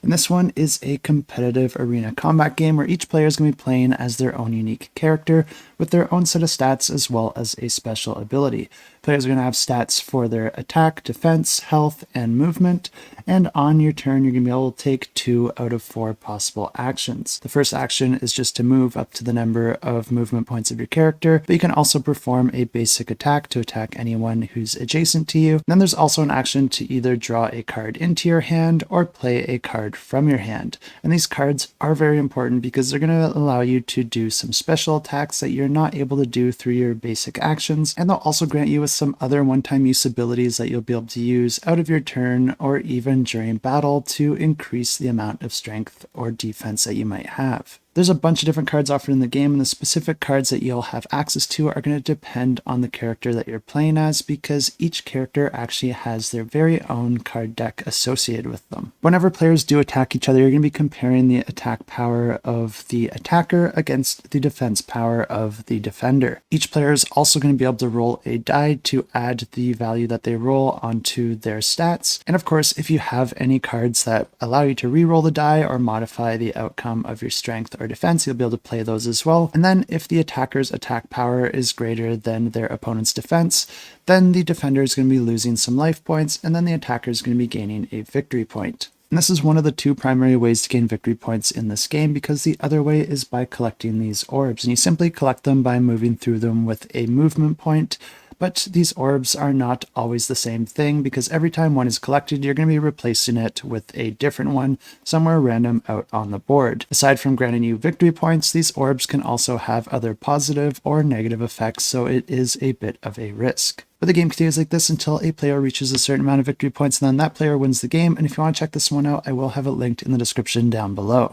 And this one is a competitive arena combat game where each player is going to be playing as their own unique character with their own set of stats as well as a special ability. Players are going to have stats for their attack, defense, health, and movement, and on your turn you're going to be able to take 2 out of 4 possible actions. The first action is just to move up to the number of movement points of your character, but you can also perform a basic attack to attack anyone who's adjacent to you. Then there's also an action to either draw a card into your hand or play a card from your hand. And these cards are very important because they're going to allow you to do some special attacks that you're not able to do through your basic actions, and they'll also grant you with some other one-time use abilities that you'll be able to use out of your turn or even during battle to increase the amount of strength or defense that you might have. There's a bunch of different cards offered in the game, and the specific cards that you'll have access to are going to depend on the character that you're playing as, because each character actually has their very own card deck associated with them. Whenever players do attack each other, you're going to be comparing the attack power of the attacker against the defense power of the defender. Each player is also going to be able to roll a die to add the value that they roll onto their stats. And of course, if you have any cards that allow you to re-roll the die or modify the outcome of your strength or defense, you'll be able to play those as well. And then if the attacker's attack power is greater than their opponent's defense, then the defender is going to be losing some life points, and then the attacker is going to be gaining a victory point. And this is one of the 2 primary ways to gain victory points in this game, because the other way is by collecting these orbs, and you simply collect them by moving through them with a movement point. But these orbs are not always the same thing, because every time one is collected, you're going to be replacing it with a different one somewhere random out on the board. Aside from granting you victory points, these orbs can also have other positive or negative effects, so it is a bit of a risk. But the game continues like this until a player reaches a certain amount of victory points, and then that player wins the game. And if you want to check this one out, I will have it linked in the description down below.